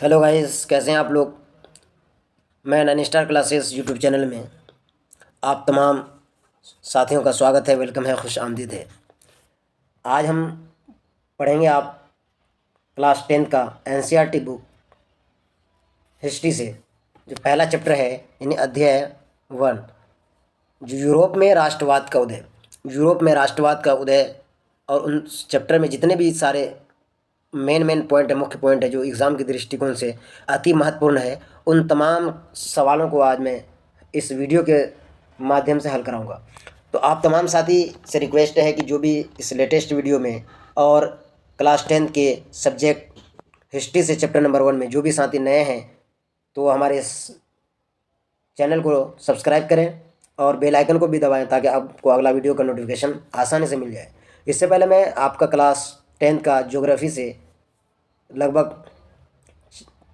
Hello guys, कैसे हैं आप लोग। मैं Naini star classes YouTube channel में आप तमाम साथियों का स्वागत है, वेलकम है, खुश आमदीद है। आज हम पढ़ेंगे आप क्लास 10 का एनसीईआरटी बुक हिस्ट्री से जो पहला चैप्टर है, यानी अध्याय 1, जो यूरोप में राष्ट्रवाद का उदय। यूरोप में राष्ट्रवाद का उदय और उन चैप्टर में जितने भी सारे मेन पॉइंट है, मुख्य पॉइंट है जो एग्ज़ाम के दृष्टिकोण से अति महत्वपूर्ण है, उन तमाम सवालों को आज मैं इस वीडियो के माध्यम से हल कराऊंगा। तो आप तमाम साथी से रिक्वेस्ट है कि जो भी इस लेटेस्ट वीडियो में और क्लास 10 के सब्जेक्ट हिस्ट्री से चैप्टर नंबर 1 में जो भी साथी नए हैं तो हमारे इस चैनल को सब्सक्राइब करें और बेल आइकन को भी दबाएं ताकि आपको अगला वीडियो का नोटिफिकेशन आसानी से मिल जाए। इससे पहले मैं आपका क्लास 10 का ज्योग्राफी से लगभग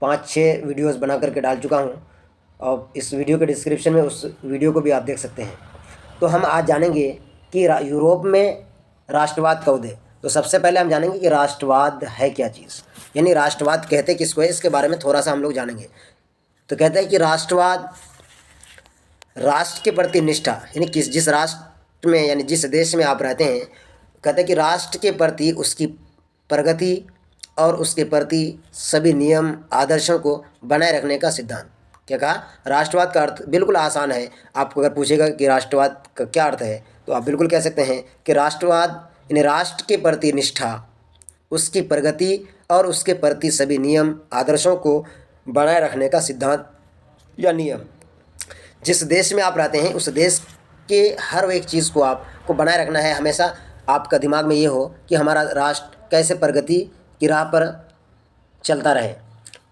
5-6 वीडियोस बना करके डाल चुका हूं और इस वीडियो के डिस्क्रिप्शन में उस वीडियो को भी आप देख सकते हैं। तो हम आज जानेंगे कि यूरोप में राष्ट्रवाद का उदय। तो सबसे पहले हम जानेंगे कि राष्ट्रवाद है क्या चीज़, यानी राष्ट्रवाद कहते किसको है, इसके बारे में थोड़ा सा हम लोग जानेंगे। तो कहते हैं कि राष्ट्रवाद राष्ट्र के प्रति निष्ठा, यानी जिस राष्ट्र में यानी जिस देश में आप रहते हैं, कहते हैं कि राष्ट्र के प्रति उसकी प्रगति और उसके प्रति सभी नियम आदर्शों को बनाए रखने का सिद्धांत। क्या कहा? राष्ट्रवाद का अर्थ बिल्कुल आसान है। आपको अगर पूछेगा कि राष्ट्रवाद का क्या अर्थ है तो आप बिल्कुल कह सकते हैं कि राष्ट्रवाद यानी राष्ट्र के प्रति निष्ठा, उसकी प्रगति और उसके प्रति सभी नियम आदर्शों को बनाए रखने का सिद्धांत या नियम। जिस देश में आप रहते हैं उस देश के हर एक चीज़ को आपको बनाए रखना है। हमेशा आपका दिमाग में ये हो कि हमारा राष्ट्र कैसे प्रगति की राह पर चलता रहे,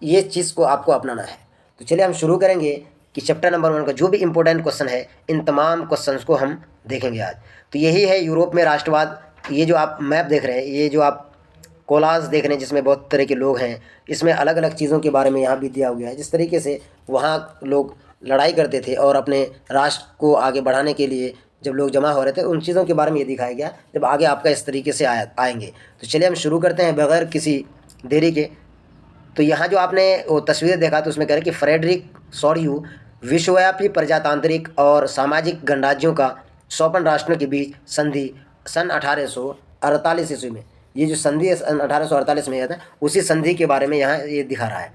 ये चीज़ को आपको अपनाना है। तो चलिए हम शुरू करेंगे कि चैप्टर नंबर 1 का जो भी इम्पोर्टेंट क्वेश्चन है, इन तमाम क्वेश्चंस को हम देखेंगे आज। तो यही है यूरोप में राष्ट्रवाद। ये जो आप मैप देख रहे हैं, ये जो आप कोलाज देख रहे हैं जिसमें बहुत तरह के लोग हैं, इसमें अलग अलग चीज़ों के बारे में यहाँ भी दिया हुआ है। जिस तरीके से वहाँ लोग लड़ाई करते थे और अपने राष्ट्र को आगे बढ़ाने के लिए जब लोग जमा हो रहे थे, उन चीज़ों के बारे में ये दिखाया गया। जब आगे आपका इस तरीके से आएंगे तो चलिए हम शुरू करते हैं बगैर किसी देरी के। तो यहाँ जो आपने वो तस्वीर देखा तो उसमें कह रहे कि फ्रेडरिक सॉर्यू विश्वव्यापी प्रजातांत्रिक और सामाजिक गणराज्यों का 54 राष्ट्रों के बीच संधि सन 1848 ईस्वी में, ये जो संधि है सन 1848 में आता है, उसी संधि के बारे में यहाँ ये दिखा रहा है।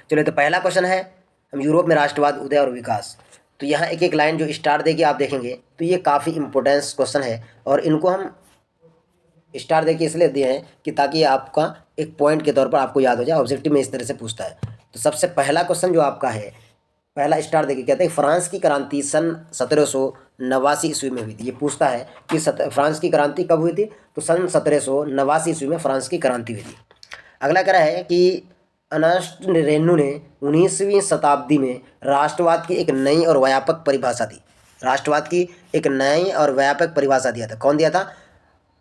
चलिए, तो पहला क्वेश्चन है हम यूरोप में राष्ट्रवाद उदय और विकास। तो यहाँ एक एक लाइन जो स्टार देके आप देखेंगे तो ये काफ़ी इंपॉर्टेंस क्वेश्चन है और इनको हम स्टार देके इसलिए दिए हैं कि ताकि आपका एक पॉइंट के तौर पर आपको याद हो जाए। ऑब्जेक्टिव में इस तरह से पूछता है। तो सबसे पहला क्वेश्चन जो आपका है, पहला स्टार देके कहते हैं फ्रांस की क्रांति सन 1789 ईस्वी में हुई थी। ये पूछता है कि फ्रांस की क्रांति कब हुई थी, तो सन 1789 ईस्वी में फ्रांस की क्रांति हुई थी। अगला कह रहा है कि अर्नेस्ट रेनू ने 19वीं शताब्दी में राष्ट्रवाद की एक नई और व्यापक परिभाषा दी। राष्ट्रवाद की एक नई और व्यापक परिभाषा दिया था। कौन दिया था?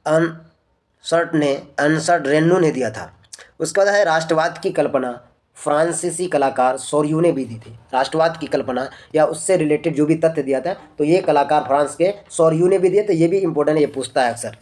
अर्नेस्ट रेनू ने दिया था। उसके बाद है राष्ट्रवाद की कल्पना फ्रांसीसी कलाकार सोर्यू ने भी दी थी। राष्ट्रवाद की कल्पना या उससे रिलेटेड जो भी तथ्य दिया था तो ये कलाकार फ्रांस के सोर्यू ने भी दिए। तो ये भी इंपॉर्टेंट है, ये पूछता है अक्सर।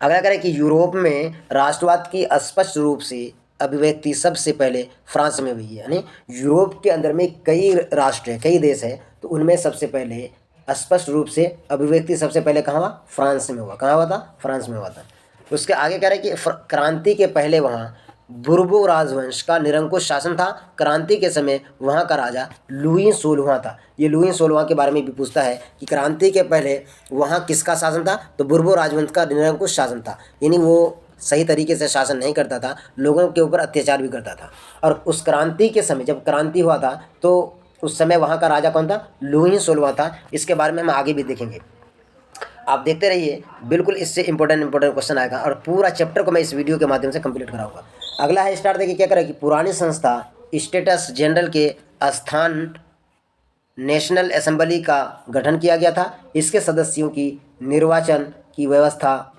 अगला करें कि यूरोप में राष्ट्रवाद की स्पष्ट रूप से अभिव्यक्ति सबसे पहले फ्रांस में हुई है। यानी यूरोप के अंदर में कई राष्ट्र हैं, कई देश हैं, तो उनमें सबसे पहले स्पष्ट रूप से अभिव्यक्ति सबसे पहले कहाँ हुआ? फ्रांस में हुआ। कहाँ हुआ था? फ्रांस में हुआ था। उसके आगे कह रहे हैं कि क्रांति के पहले वहाँ बुर्बो राजवंश का निरंकुश शासन था। क्रांति के समय वहाँ का राजा लुई 16वां था। ये लुई 16वां के बारे में भी पूछता है कि क्रांति के पहले वहाँ किसका शासन था, तो बुर्बो राजवंश का निरंकुश शासन था। यानी वो सही तरीके से शासन नहीं करता था, लोगों के ऊपर अत्याचार भी करता था। और उस क्रांति के समय जब क्रांति हुआ था तो उस समय वहाँ का राजा कौन था? लुई 16वां था। इसके बारे में हम आगे भी देखेंगे, आप देखते रहिए। बिल्कुल इससे इंपॉर्टेंट क्वेश्चन आएगा और पूरा चैप्टर को मैं इस वीडियो के माध्यम से कंप्लीट कराऊंगा। अगला है स्टार्ट देखिए क्या करें कि पुरानी संस्था स्टेटस जनरल के स्थान नेशनल असेंबली का गठन किया गया था। इसके सदस्यों की निर्वाचन की व्यवस्था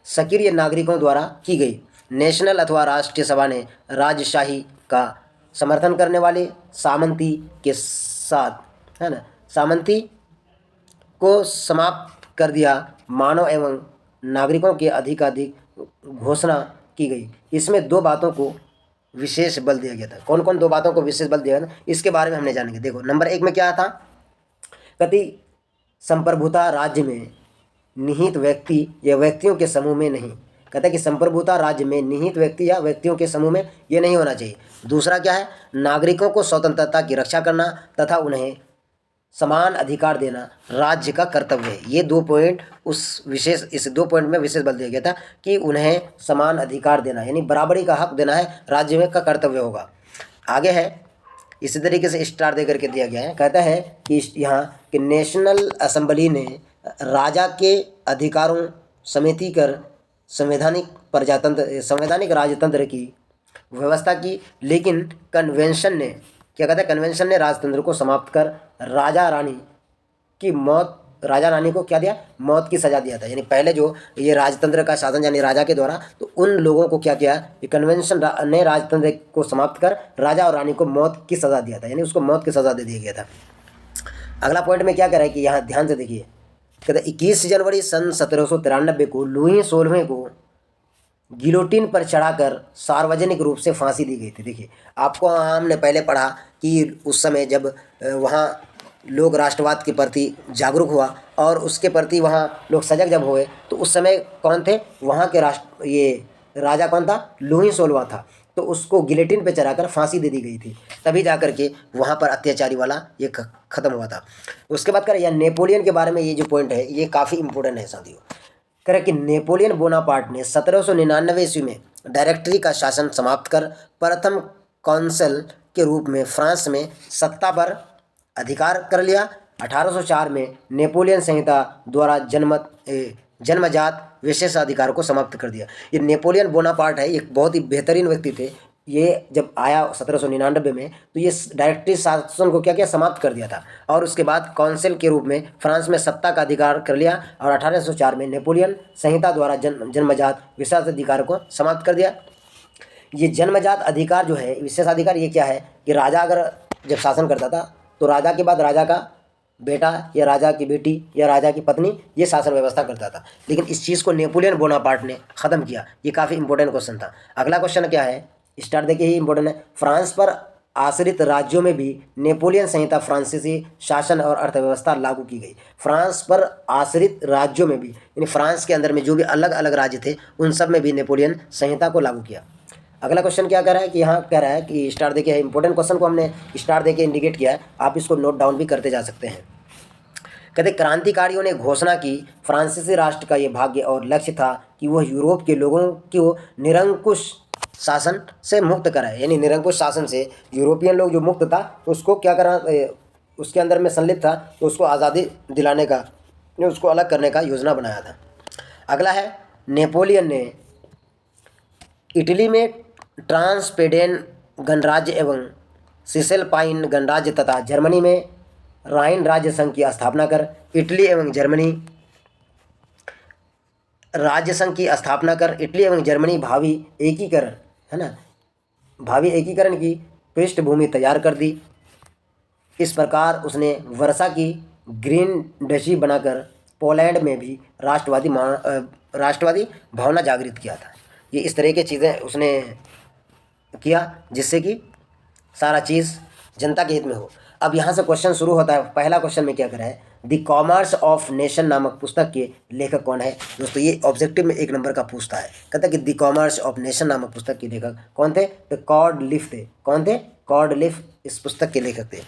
सक्रिय नागरिकों द्वारा की गई। नेशनल अथवा राष्ट्रीय सभा ने राजशाही का समर्थन करने वाले सामंती के साथ, है ना, सामंती को समाप्त कर दिया। मानव एवं नागरिकों के अधिकाधिक घोषणा की गई। इसमें दो बातों को विशेष बल दिया गया था। कौन कौन 2 बातों को विशेष बल दिया गया था, इसके बारे में हमने जानेंगे। देखो नंबर 1 में क्या था, कति संप्रभुता राज्य में निहित व्यक्ति या व्यक्तियों के समूह में नहीं। कहता है कि संप्रभुता राज्य में निहित व्यक्ति या व्यक्तियों के समूह में ये नहीं होना चाहिए। दूसरा क्या है, नागरिकों को स्वतंत्रता की रक्षा करना तथा उन्हें समान अधिकार देना राज्य का कर्तव्य है। ये 2 पॉइंट इस 2 पॉइंट में विशेष बल दिया गया था कि उन्हें समान अधिकार देना यानी बराबरी का हक देना है, राज्य में का कर्तव्य होगा। आगे है इसी तरीके से स्टार दे करके दिया गया है। कहता है कि यहाँ कि नेशनल असेंबली ने राजा के अधिकारों समिति कर संवैधानिक राजतंत्र की व्यवस्था की, लेकिन कन्वेंशन ने क्या कहता है, कन्वेंशन ने राजतंत्र को समाप्त कर राजा रानी को क्या दिया, मौत की सज़ा दिया था। यानी पहले जो ये राजतंत्र का शासन यानी राजा के द्वारा, तो उन लोगों को क्या किया, ये कन्वेंशन ने राजतंत्र को समाप्त कर राजा और रानी को मौत की सज़ा दिया था, यानी उसको मौत की सज़ा दे दिया गया था। अगला पॉइंट में क्या कह रहा है कि यहाँ ध्यान से देखिए, कहते 21 जनवरी सन 1793 को लुई 16वें को गिलोटिन पर चढ़ाकर सार्वजनिक रूप से फांसी दी गई थी। देखिए आपको हमने पहले पढ़ा कि उस समय जब वहाँ लोग राष्ट्रवाद के प्रति जागरूक हुआ और उसके प्रति वहाँ लोग सजग जब हुए, तो उस समय कौन थे वहाँ के ये राजा कौन था, लुई 16वां था। तो उसको गिलेटिन पे चढ़ाकर फांसी दे दी गई थी, तभी जा कर के वहाँ पर अत्याचारी वाला ये ख़त्म हुआ था। उसके बाद करें या नेपोलियन के बारे में, ये जो पॉइंट है ये काफ़ी इंपॉर्टेंट है साथियों। करें कि नेपोलियन बोनापार्ट ने 1799 ईस्वी में डायरेक्टरी का शासन समाप्त कर प्रथम कौंसल के रूप में फ्रांस में सत्ता पर अधिकार कर लिया। 1804 में नेपोलियन संहिता द्वारा जन्मजात विशेषाधिकार को समाप्त कर दिया। ये नेपोलियन बोनापार्ट है, एक बहुत ही बेहतरीन व्यक्ति थे। ये जब आया 1799 में, तो ये डायरेक्टरी शासन को क्या किया, समाप्त कर दिया था और उसके बाद काउंसिल के रूप में फ्रांस में सत्ता का अधिकार कर लिया और 1804 में नेपोलियन संहिता द्वारा जन्मजात विशेषाधिकार को समाप्त कर दिया। ये जन्मजात अधिकार जो है, विशेषाधिकार, ये क्या है कि राजा अगर जब शासन करता था तो राजा के बाद राजा का बेटा या राजा की बेटी या राजा की पत्नी ये शासन व्यवस्था करता था, लेकिन इस चीज़ को नेपोलियन बोनापार्ट ने ख़त्म किया। ये काफ़ी इंपॉर्टेंट क्वेश्चन था। अगला क्वेश्चन क्या है, स्टार्ट देखिए, ही इंपॉर्टेंट है। फ्रांस पर आश्रित राज्यों में भी नेपोलियन संहिता फ्रांसीसी शासन और अर्थव्यवस्था लागू की गई। फ्रांस पर आश्रित राज्यों में भी यानी फ्रांस के अंदर में जो भी अलग अलग राज्य थे उन सब में भी नेपोलियन संहिता को लागू किया। अगला क्वेश्चन क्या कह रहा है कि यहाँ कह रहा है कि स्टार देखिए, इंपॉर्टेंट क्वेश्चन को हमने स्टार देके इंडिकेट किया है, आप इसको नोट डाउन भी करते जा सकते हैं। कहते क्रांतिकारियों ने घोषणा की फ्रांसीसी राष्ट्र का ये भाग्य और लक्ष्य था कि वह यूरोप के लोगों को निरंकुश शासन से मुक्त कराए, यानी निरंकुश शासन से यूरोपियन लोग जो मुक्त था उसको क्या करा, उसके अंदर में संलिप्त था, तो उसको आज़ादी दिलाने का, उसको अलग करने का योजना बनाया था। अगला है, नेपोलियन ने इटली में ट्रांसपेडेन गणराज्य एवं सिसेलपाइन गणराज्य तथा जर्मनी में राइन राज्य संघ की स्थापना कर इटली एवं जर्मनी राज्य संघ की स्थापना कर इटली एवं जर्मनी भावी एकीकरण है ना, भावी एकीकरण की पृष्ठभूमि तैयार कर दी। इस प्रकार उसने वर्षा की ग्रीन डची बनाकर पोलैंड में भी राष्ट्रवादी भावना जागृत किया था। ये इस तरह की चीज़ें उसने किया जिससे कि सारा चीज़ जनता के हित में हो। अब यहाँ से क्वेश्चन शुरू होता है। पहला क्वेश्चन में क्या कर रहा है, द कॉमर्स ऑफ नेशन नामक पुस्तक के लेखक कौन है। दोस्तों ये ऑब्जेक्टिव में 1 नंबर का पूछता है। कहता है कि द कॉमर्स ऑफ नेशन नामक पुस्तक के लेखक कौन थे, तो कॉर्डलिफ थे। कौन थे, कॉर्डलिफ इस पुस्तक के लेखक थे।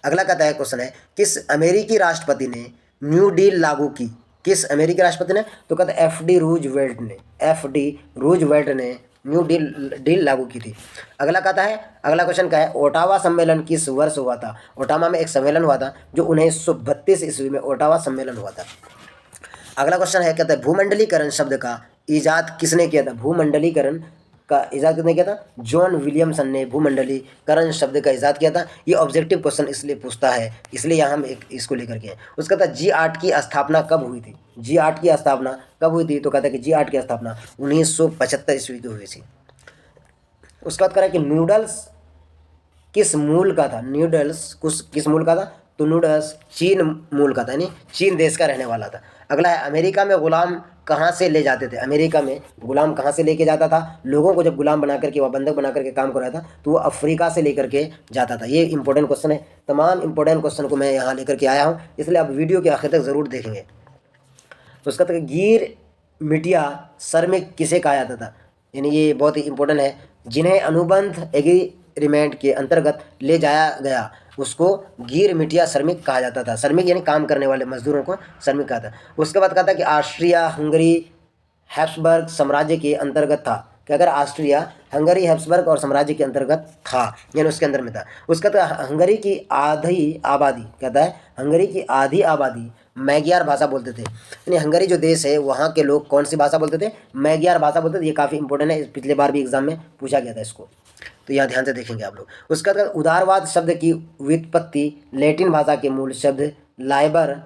अगला कहता है क्वेश्चन है, किस अमेरिकी राष्ट्रपति ने न्यू डील लागू की। किस अमेरिकी राष्ट्रपति ने, तो कहते हैं एफ डी रूजवेल्ट ने न्यू डील लागू की थी। अगला कहता है, अगला क्वेश्चन क्या है, ओटावा सम्मेलन किस वर्ष हुआ था। ओटावा में एक सम्मेलन हुआ था जो 1932 ईस्वी में ओटावा सम्मेलन हुआ था। अगला क्वेश्चन है, कहता है भूमंडलीकरण शब्द का इजाद किसने किया था। भूमंडलीकरण का इजाद किसने किया था, जॉन विलियमसन ने भूमंडलीकरण शब्द का इजाद किया था। ये ऑब्जेक्टिव क्वेश्चन इसलिए पूछता है, इसलिए यहाँ हम एक इसको लेकर के हैं। उसका कहता है G8 की स्थापना कब हुई थी। G8 की स्थापना कब हुई थी, तो कहता है कि G8 की स्थापना 1975 ईस्वी की हुई थी। उसके बाद कह रहा है कि नूडल्स किस मूल का था। नूडल्स किस मूल का था, तुनुडस चीन मूल का था, यानी चीन देश का रहने वाला था। अगला है अमेरिका में गुलाम कहाँ से ले जाते थे। अमेरिका में गुलाम कहाँ से लेके जाता था, लोगों को जब गुलाम बना करके व बंधक बना करके काम कराया था तो वो अफ्रीका से लेकर के जाता था। ये इंपॉर्टेंट क्वेश्चन है, तमाम इंपॉर्टेंट क्वेश्चन को मैं यहाँ लेकर के आया हूँ, इसलिए आप वीडियो के आखिर तक ज़रूर देखेंगे। तो उसका तक गिर मिटिया श्रमिक किसे कहा जाता था, यानी ये बहुत ही इंपॉर्टेंट है। जिन्हें अनुबंध एग्रीमेंट के अंतर्गत ले जाया गया उसको गिर मिटिया श्रमिक कहा जाता था। श्रमिक यानी काम करने वाले मजदूरों को श्रमिक कहा था। उसके बाद कहा था कि ऑस्ट्रिया हंगरी हैब्सबर्ग साम्राज्य के अंतर्गत था। कि अगर ऑस्ट्रिया हंगरी हैब्सबर्ग और साम्राज्य के अंतर्गत था, यानी उसके अंदर में था। उसका तो हंगरी की आधी आबादी, कहता है हंगरी की आधी आबादी मैग्यार भाषा बोलते थे। यानी हंगरी जो देश है वहाँ के लोग कौन सी भाषा बोलते थे, मैग्यार भाषा बोलते थे। ये काफ़ी इंपॉर्टेंट है, पिछले बार भी एग्जाम में पूछा गया था इसको, तो यहाँ ध्यान से देखेंगे आप लोग। उसका बाद उदारवाद शब्द की व्युत्पत्ति लैटिन भाषा के मूल शब्द लाइबर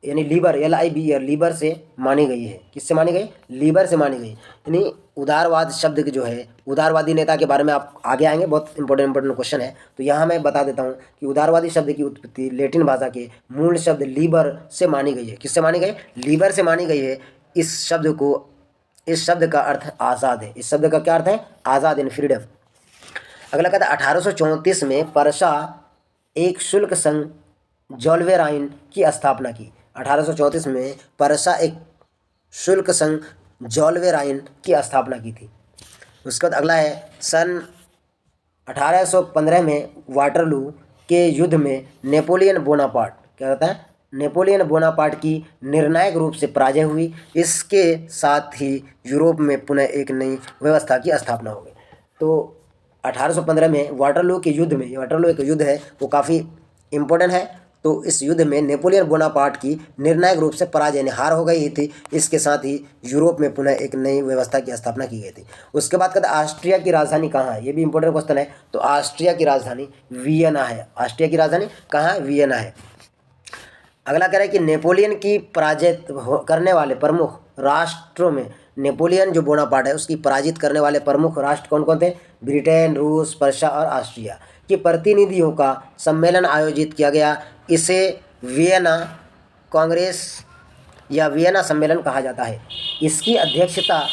यानी लीबर LIBR लीबर से मानी गई है। किससे मानी गई, लीबर से मानी गई। यानी उदारवाद शब्द की जो है, उदारवादी नेता के बारे में आप आगे आएंगे, बहुत इंपॉर्टेंट क्वेश्चन है, तो यहाँ मैं बता देता हूँ कि उदारवादी शब्द की उत्पत्ति लैटिन भाषा के मूल शब्द लीबर से मानी गई है। किससे मानी गई, लीबर से मानी गई है। इस शब्द का अर्थ आज़ाद है। इस शब्द का क्या अर्थ है, आज़ाद इन फ्रीडम। अगला कहता है 1834 में परसा एक शुल्क संघ जोल्वेराइन की स्थापना की। 1834 में परसा एक शुल्क संघ जोल्वेराइन की स्थापना की थी। उसके बाद अगला है सन 1815 में वाटरलू के युद्ध में नेपोलियन बोनापार्ट, क्या कहता है, नेपोलियन बोनापार्ट की निर्णायक रूप से पराजय हुई। इसके साथ ही यूरोप में पुनः एक नई व्यवस्था की स्थापना हो गई। तो 1815 में वाटरलू के युद्ध में, वाटरलू एक युद्ध है वो काफ़ी इम्पोर्टेंट है। तो इस युद्ध में नेपोलियन बोनापार्ट की निर्णायक रूप से पराजय यानी हार हो गई थी। इसके साथ ही यूरोप में पुनः एक नई व्यवस्था की स्थापना की गई थी। उसके बाद कहते हैं ऑस्ट्रिया की राजधानी कहाँ है, ये भी इंपॉर्टेंट क्वेश्चन है। तो ऑस्ट्रिया की राजधानी वियना है। ऑस्ट्रिया की राजधानी कहाँ है, वियना है। अगला कह रहा है कि नेपोलियन की पराजित करने वाले प्रमुख राष्ट्रों में, नेपोलियन जो बोनापार्ट है उसकी पराजित करने वाले प्रमुख राष्ट्र कौन कौन थे, ब्रिटेन, रूस, पर्शिया और ऑस्ट्रिया के प्रतिनिधियों का सम्मेलन आयोजित किया गया। इसे वियना कांग्रेस या वियना सम्मेलन कहा जाता है। इसकी अध्यक्षता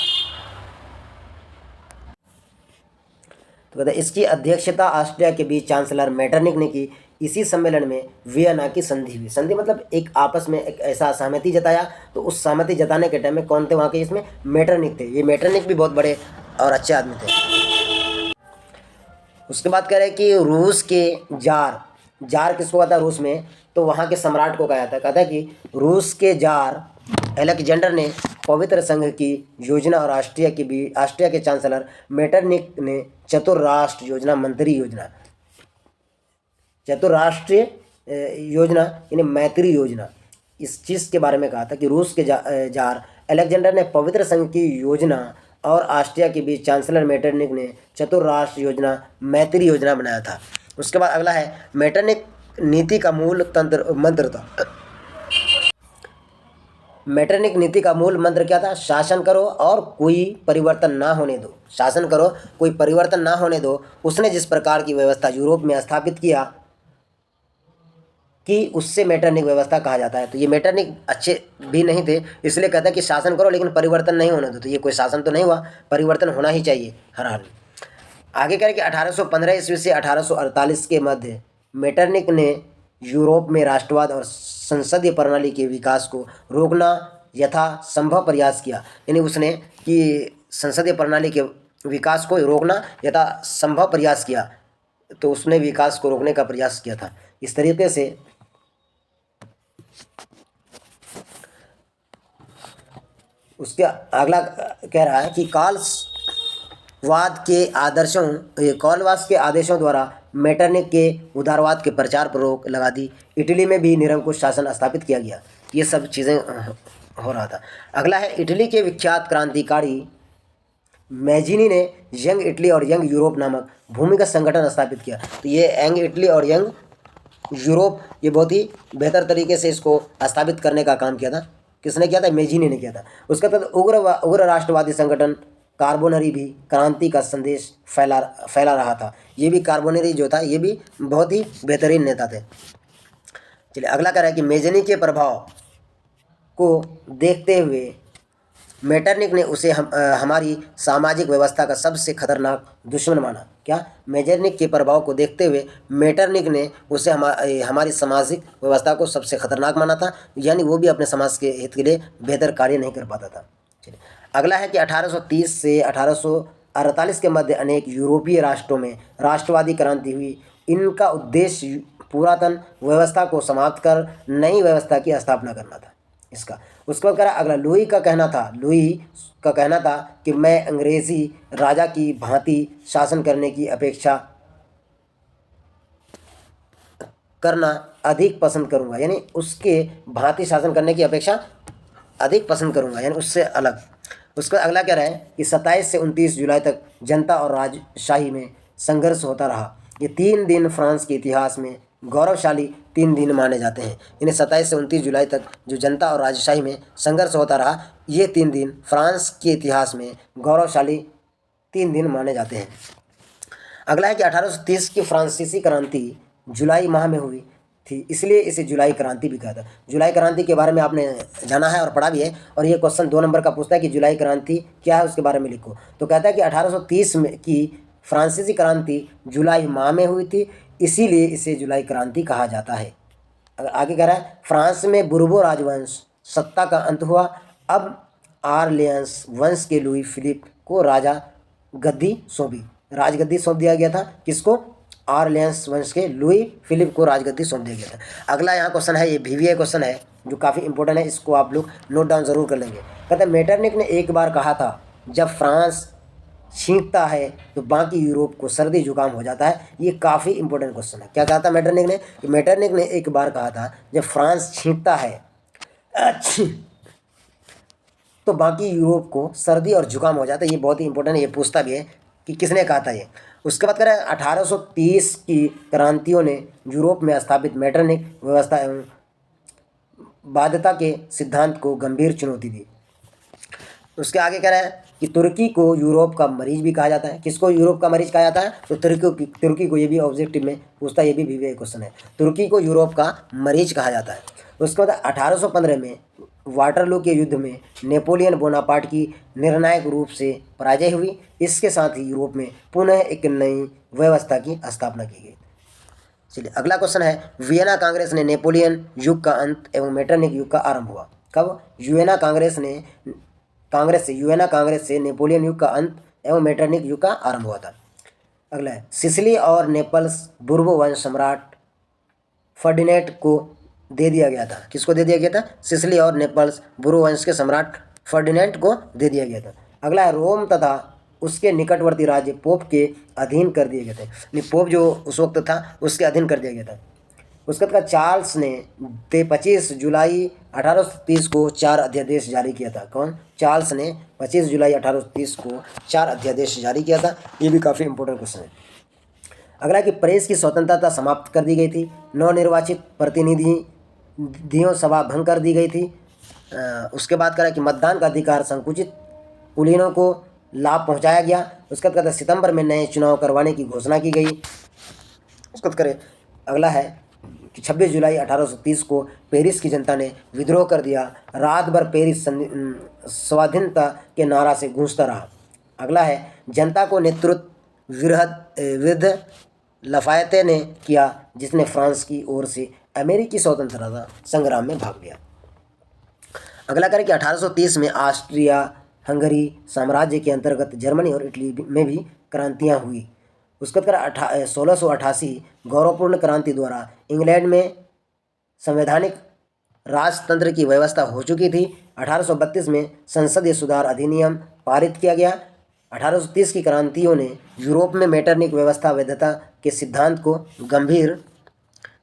इसकी अध्यक्षता ऑस्ट्रिया के बीच चांसलर मेटरनिक ने की। इसी सम्मेलन में वियना की संधि हुई। संधि मतलब एक आपस में एक ऐसा सहमति जताया। तो उस सहमति जताने के टाइम में कौन थे वहाँ के, इसमें मेटरनिक थे। ये मेटरनिक भी बहुत बड़े और अच्छे आदमी थे। उसके बाद कह रहे हैं कि रूस के जार किसको कहता है रूस में, तो वहाँ के सम्राट को कहा जाता है। कहता है कि रूस के जार अलेक्जेंडर ने पवित्र संघ की योजना और ऑस्ट्रिया के चांसलर मेटरनिक ने चतुर्राष्ट्रीय योजना यानी मैत्री योजना, इस चीज़ के बारे में कहा था कि रूस के जार अलेक्जेंडर ने पवित्र संघ की योजना और ऑस्ट्रिया के बीच चांसलर मेटरनिक ने चतुर्राष्ट्र योजना मैत्री योजना बनाया था। उसके बाद अगला है मेटरनिक नीति का मूल मंत्र था। मेटरनिक नीति का मूल मंत्र क्या था, शासन करो और कोई परिवर्तन ना होने दो। शासन करो, कोई परिवर्तन ना होने दो। उसने जिस प्रकार की व्यवस्था यूरोप में स्थापित किया कि उससे मेटरनिक व्यवस्था कहा जाता है। तो ये मेटरनिक अच्छे भी नहीं थे, इसलिए कहता है कि शासन करो लेकिन परिवर्तन नहीं होने दो। तो ये कोई शासन तो नहीं हुआ, परिवर्तन होना ही चाहिए हर हाल में। आगे करें कि 1815 ईस्वी से 1848 के मध्य मेटरनिक ने यूरोप में राष्ट्रवाद और संसदीय प्रणाली के विकास को रोकना यथासंभव प्रयास किया। यानी उसने कि संसदीय प्रणाली के विकास को रोकना यथासंभव प्रयास किया। तो उसने विकास को रोकने का प्रयास किया था। इस तरीके से उसके अगला कह रहा है कि कॉलवास के आदेशों द्वारा मेटरनिक के उदारवाद के प्रचार पर रोक लगा दी। इटली में भी निरंकुश शासन स्थापित किया गया। ये सब चीज़ें हो रहा था। अगला है इटली के विख्यात क्रांतिकारी मैजिनी ने यंग इटली और यंग यूरोप नामक भूमिगत संगठन स्थापित किया। तो ये यंग इटली और यंग यूरोप ये बहुत ही बेहतर तरीके से इसको स्थापित करने का काम किया था। किसने किया था, मैजिनी ने किया था। उसके बाद उग्र राष्ट्रवादी संगठन कार्बोनरी भी क्रांति का संदेश फैला रहा था। ये भी कार्बोनरी जो था ये भी बहुत ही बेहतरीन नेता थे। चलिए अगला कह रहा है कि मेजनी के प्रभाव को देखते हुए मेटरनिक ने उसे हमारी सामाजिक व्यवस्था का सबसे खतरनाक दुश्मन माना। क्या? मेजरनिक के प्रभाव को देखते हुए मेटरनिक ने उसे हमारी सामाजिक व्यवस्था को सबसे खतरनाक माना था, यानी वो भी अपने समाज के हित के लिए बेहतर कार्य नहीं कर पाता था। चलिए अगला है कि 1830 से 1848 के मध्य अनेक यूरोपीय राष्ट्रों में राष्ट्रवादी क्रांति हुई। इनका उद्देश्य पुरातन व्यवस्था को समाप्त कर नई व्यवस्था की स्थापना करना था। इसका उसके बाद करा अगला लुई का कहना था कि मैं अंग्रेजी राजा की भांति शासन करने की अपेक्षा करना अधिक पसंद करूंगा, यानी उसके भांति शासन करने की अपेक्षा अधिक पसंद करूंगा, यानी उससे अलग। उसका अगला कह रहा है कि 27 से 29 जुलाई तक जनता और राजशाही में संघर्ष होता रहा। ये 3 दिन फ्रांस के इतिहास में गौरवशाली 3 दिन माने जाते हैं। इन्हें 27 से 29 जुलाई तक जो जनता और राजशाही में संघर्ष होता रहा, ये 3 दिन फ्रांस के इतिहास में गौरवशाली 3 दिन माने जाते हैं। अगला है कि 1830 की फ्रांसीसी क्रांति जुलाई माह में हुई थी, इसलिए इसे जुलाई क्रांति भी कहा था। जुलाई क्रांति के बारे में आपने जाना है और पढ़ा भी है, और ये क्वेश्चन 2 नंबर का पूछता है कि जुलाई क्रांति क्या है, उसके बारे में लिखो। तो कहता है कि 1830 में की फ्रांसीसी क्रांति जुलाई माह में हुई थी, इसीलिए इसे जुलाई क्रांति कहा जाता है। अगर आगे कह रहा है फ्रांस में बुर्बो राजवंश सत्ता का अंत हुआ। अब आर्लियंस वंश के लुई फिलिप को राजगद्दी सौंप दिया गया था। किसको? आर्लियंस वंश के लुई फिलिप को राजगद्दी सौंप दिया गया था। अगला यहाँ क्वेश्चन है, ये VVI क्वेश्चन है जो काफ़ी इंपॉर्टेंट है, इसको आप लोग नोट डाउन जरूर कर लेंगे। कहते हैं मेटरनिक ने एक बार कहा था जब फ्रांस छींकता है तो बाकी यूरोप को सर्दी जुकाम हो जाता है। ये काफ़ी इंपॉर्टेंट क्वेश्चन है। क्या कहा था मेटरनिक ने? कि मेटरनिक ने एक बार कहा था जब फ्रांस छींकता है तो बाकी यूरोप को सर्दी और जुकाम हो जाता है। ये बहुत ही इंपॉर्टेंट है, ये पूछता भी है कि किसने कहा था ये। उसके बाद करें 1830 की क्रांतियों ने यूरोप में स्थापित मेटरनिक व्यवस्था एवं बाध्यता के सिद्धांत को गंभीर चुनौती दी। उसके आगे कह रहा है कि तुर्की को यूरोप का मरीज भी कहा जाता है। किसको यूरोप का मरीज कहा जाता है? तो तुर्की को, ये भी ऑब्जेक्टिव में पूछता है, ये भी VVI क्वेश्चन है। तुर्की को यूरोप का मरीज कहा जाता है। उसके बाद 1815 में वाटरलू के युद्ध में नेपोलियन बोनापार्ट की निर्णायक रूप से पराजय हुई। इसके साथ ही यूरोप में पुनः एक नई व्यवस्था की स्थापना की गई। चलिए अगला क्वेश्चन है, वियना कांग्रेस ने नेपोलियन युग का अंत एवं मेटरनिक युग का आरंभ हुआ। कब? यूएना कांग्रेस से नेपोलियन युग का अंत एवं मेटरनिक युग का आरंभ हुआ था। अगला है सिसिली और नेपल्स बुर्बो वंश सम्राट फर्डिनेंड को दे दिया गया था। किसको दे दिया गया था? सिसिली और नेपल्स बुर्बो वंश के सम्राट फर्डिनेंड को दे दिया गया था। अगला है रोम तथा उसके निकटवर्ती राज्य पोप के अधीन कर दिए गए थे। पोप जो उस वक्त था उसके अधीन कर दिया गया था। उसके बाद चार्ल्स ने 25 जुलाई 1830 को 4 अध्यादेश जारी किया था। कौन? चार्ल्स ने 25 जुलाई 1830 को 4 अध्यादेश जारी किया था। ये भी काफ़ी इंपॉर्टेंट क्वेश्चन है। अगला कि प्रेस की स्वतंत्रता समाप्त कर दी गई थी। नवनिर्वाचित प्रतिनिधियों सभा भंग कर दी गई थी। उसके बाद करा कि मतदान का अधिकार संकुचित कुलीनों को लाभ पहुंचाया गया। उसके बाद सितंबर में नए चुनाव करवाने की घोषणा की गई। उसके बाद करें अगला है कि 26 जुलाई 1830 को पेरिस की जनता ने विद्रोह कर दिया। रात भर पेरिस स्वाधीनता के नारा से गूंजता रहा। अगला है जनता को नेतृत्व विरुद्ध लफायते ने किया, जिसने फ्रांस की ओर से अमेरिकी स्वतंत्रता संग्राम में भाग लिया। अगला करें कि 1830 में ऑस्ट्रिया हंगरी साम्राज्य के अंतर्गत जर्मनी और इटली में भी क्रांतियां हुई। उसके बाद 1688 गौरवपूर्ण क्रांति द्वारा इंग्लैंड में संवैधानिक राजतंत्र की व्यवस्था हो चुकी थी। 1832 में संसदीय सुधार अधिनियम पारित किया गया। 1830 की क्रांतियों ने यूरोप में मेटरनिक व्यवस्था वैधता के सिद्धांत को गंभीर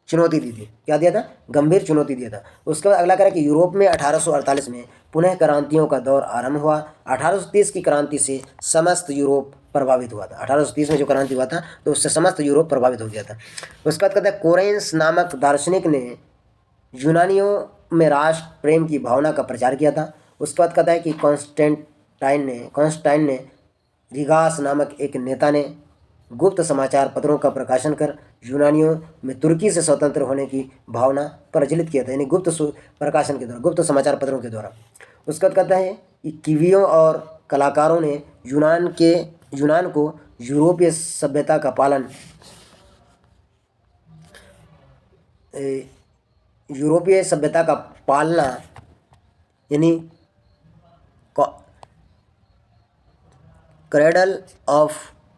चुनौती दी थी। क्या दिया था? गंभीर चुनौती दिया था। उसके बाद अगला करें कि यूरोप में 1848 में पुनः क्रांतियों का दौर आरंभ हुआ। 1830 की क्रांति से समस्त यूरोप प्रभावित हुआ था। 1830 में जो क्रांति हुआ था तो उससे समस्त यूरोप प्रभावित हो गया था। उसके बाद कहते हैं कोरेंस नामक दार्शनिक ने यूनानियों में राष्ट्र प्रेम की भावना का प्रचार किया था। उसके बाद कहता है कि कॉन्स्टेंटाइन ने रिगास नामक एक नेता ने गुप्त समाचार पत्रों का प्रकाशन कर यूनानियों में तुर्की से स्वतंत्र होने की भावना प्रज्वलित किया था, यानी गुप्त प्रकाशन के द्वारा, गुप्त समाचार पत्रों के द्वारा। उसका कहता है कि कीवियों और कलाकारों ने यूनान को यूरोपीय सभ्यता का पालन यूरोपीय सभ्यता का पालना यानी क्रेडल ऑफ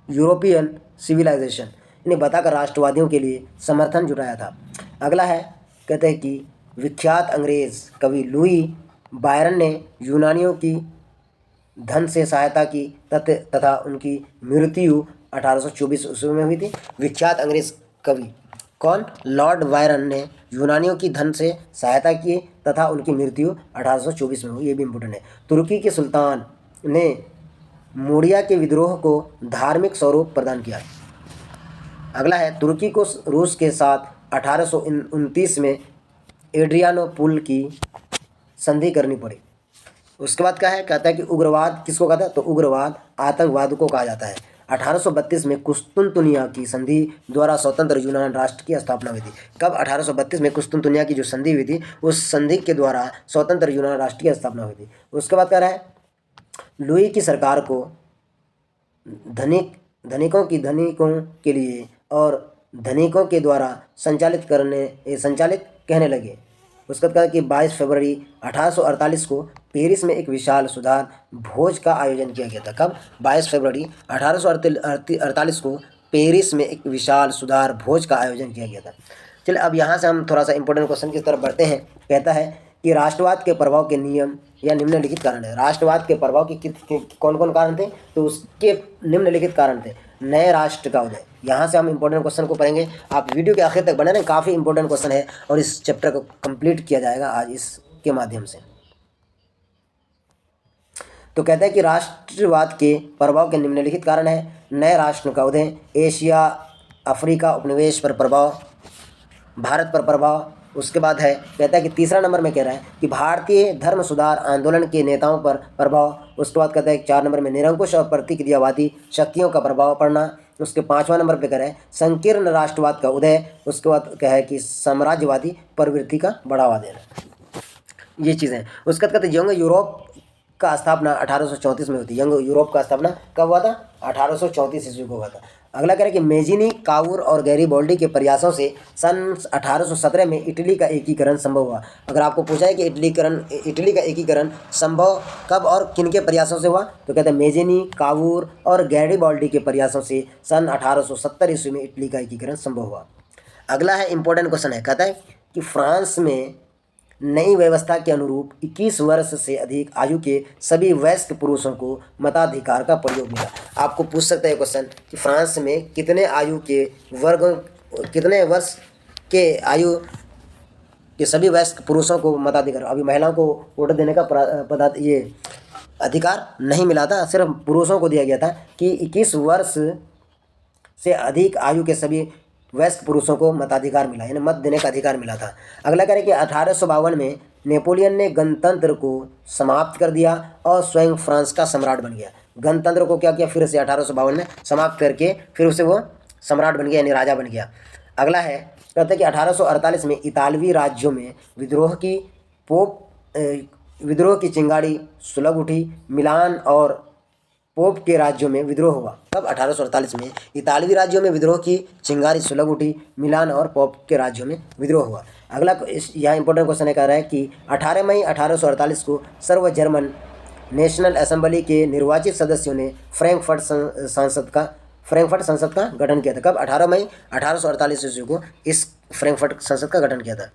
यूरोपियन सिविलाइजेशन यानी बताकर राष्ट्रवादियों के लिए समर्थन जुटाया था। अगला है, कहते हैं कि विख्यात अंग्रेज कवि लुई बायरन ने यूनानियों की धन से सहायता की तथा उनकी मृत्यु 1824 ईस्वी में हुई थी। विख्यात अंग्रेज कवि कौन? लॉर्ड बायरन ने यूनानियों की धन से सहायता की तथा उनकी मृत्यु 1824 में हुई, ये भी इम्पोर्टेंट है। तुर्की के सुल्तान ने मोरिया के विद्रोह को धार्मिक स्वरूप प्रदान किया। अगला है, तुर्की को रूस के साथ 1829 में एड्रियानोपुल की संधि करनी पड़ी। उसके बाद क्या है, कहता है कि उग्रवाद किसको कहता है? तो उग्रवाद आतंकवाद को कहा जाता है। 1832 में कुस्तुनतुनिया की संधि द्वारा स्वतंत्र यूनान राष्ट्र की स्थापना हुई थी। कब? 1832 में कुस्तुनतुनिया की जो संधि हुई थी, उस संधि के द्वारा स्वतंत्र यूनान राष्ट्र की स्थापना हुई थी। उसके बाद कह रहा है, लुई की सरकार को धनिकों के लिए और धनिकों के द्वारा संचालित कहने लगे। उसके बाद कि 22 फरवरी 1848 को पेरिस में एक विशाल सुधार भोज का आयोजन किया गया था। कब? 22 फरवरी 1848 को पेरिस में एक विशाल सुधार भोज का आयोजन किया गया था। चलिए अब यहाँ से हम थोड़ा सा इंपॉर्टेंट क्वेश्चन की तरफ बढ़ते हैं। कहता है कि राष्ट्रवाद के प्रभाव के नियम या निम्नलिखित कारण है। राष्ट्रवाद के प्रभाव के कौन कौन कारण थे? तो उसके निम्नलिखित कारण थे। नए राष्ट्र का उदय, यहाँ से हम इंपॉर्टेंट क्वेश्चन को पढ़ेंगे। आप वीडियो के आखिर तक बने रहें, काफ़ी इंपॉर्टेंट क्वेश्चन है और इस चैप्टर को कंप्लीट किया जाएगा आज इसके माध्यम से। तो कहते हैं कि राष्ट्रवाद के प्रभाव के निम्नलिखित कारण है। नए राष्ट्र का उदय, एशिया अफ्रीका उपनिवेश पर प्रभाव, भारत पर प्रभाव। उसके बाद है, कहता है कि तीसरा नंबर में कह रहा है कि भारतीय धर्म सुधार आंदोलन के नेताओं पर प्रभाव। उसके बाद कहता है 4 नंबर में निरंकुश और प्रतिक्रियावादी शक्तियों का प्रभाव पड़ना। उसके 5वां नंबर पे कह रहा है संकीर्ण राष्ट्रवाद का उदय। उसके बाद क्या है कि साम्राज्यवादी प्रवृत्ति का बढ़ावा देना, ये चीज़ें। उसके बाद कहते हैं यंग यूरोप का स्थापना 1834 में होती है। यंग यूरोप का स्थापना कब हुआ था? 1834 ईस्वी को हुआ था। अगला कह रहा है कि मेजिनी, कावूर और गैरीबोल्डी के प्रयासों से सन 1817 में इटली का एकीकरण संभव हुआ। अगर आपको पूछा है कि इटली का एकीकरण संभव कब और किन के प्रयासों से हुआ, तो कहते हैं मेजिनी, कावूर और गैरीबोल्डी के प्रयासों से सन 1870 ईस्वी में इटली का एकीकरण संभव हुआ। अगला है इंपॉर्टेंट क्वेश्चन है, कहता है कि फ्रांस में नई व्यवस्था के अनुरूप 21 वर्ष से अधिक आयु के सभी वयस्क पुरुषों को मताधिकार का प्रयोग मिला। आपको पूछ सकता है क्वेश्चन कि फ्रांस में कितने वर्ष के आयु के सभी वयस्क पुरुषों को मताधिकार, अभी महिलाओं को वोट देने का ये अधिकार नहीं मिला था, सिर्फ पुरुषों को दिया गया था कि 21 वर्ष से अधिक आयु के सभी वयस्क पुरुषों को मताधिकार मिला, यानी मत देने का अधिकार मिला था। अगला कह रहे कि 1852 में नेपोलियन ने गणतंत्र को समाप्त कर दिया और स्वयं फ्रांस का सम्राट बन गया। गणतंत्र को क्या किया? फिर से 1852 में समाप्त करके फिर उसे वो सम्राट बन गया, यानी राजा बन गया। अगला है, कहते हैं कि 1848 में इतालवी राज्यों में विद्रोह की चिंगारी सुलग उठी। मिलान और पोप के राज्यों में विद्रोह हुआ। तब 1848 में इतालवी राज्यों में विद्रोह की चिंगारी सुलग उठी। मिलान और पोप के राज्यों में विद्रोह हुआ। अगला यहाँ इंपॉर्टेंट क्वेश्चन है, कह रहा है कि 18 मई 1848 को सर्व जर्मन नेशनल असेंबली के निर्वाचित सदस्यों ने फ्रैंकफर्ट संसद का गठन किया था। कब? 18 मई 1848 ईस्वी को इस फ्रैंकफर्ट संसद का गठन किया था।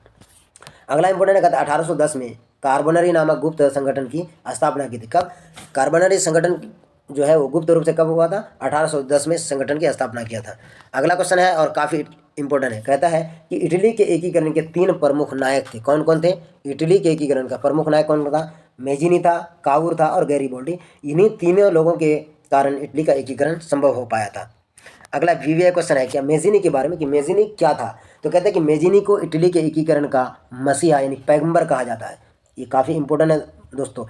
अगला इंपॉर्टेंट है, कहता है 1810 में कार्बोनरी नामक गुप्त संगठन की स्थापना की थी। कब? कार्बोनरी संगठन जो है वो गुप्त रूप से कब हुआ था? 1810 में संगठन की स्थापना किया था। अगला क्वेश्चन है और काफ़ी इंपॉर्टेंट है, कहता है कि इटली के एकीकरण के 3 प्रमुख नायक थे। कौन कौन थे? इटली के एकीकरण का प्रमुख नायक कौन था? मेजिनी था, कावूर था और गैरीबोल्डी। इन्हीं तीनों लोगों के कारण इटली का एकीकरण संभव हो पाया था। अगला वीवीआई क्वेश्चन है क्या मेजिनी के बारे में, कि मेजिनी क्या था? तो कहते हैं कि मेजिनी को इटली के एकीकरण का मसीहा यानी पैगंबर कहा जाता है। ये काफ़ी इंपॉर्टेंट है दोस्तों।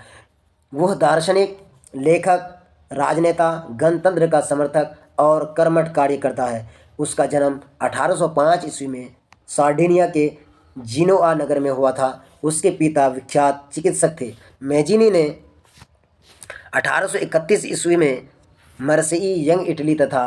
वह दार्शनिक, लेखक, राजनेता, गणतंत्र का समर्थक, और कर्मठ कार्य करता है। उसका जन्म 1805 ईस्वी में सार्डिनिया के जिनोआ नगर में हुआ था। उसके पिता विख्यात चिकित्सक थे। मैजिनी ने 1831 ईस्वी में मरसेई यंग इटली तथा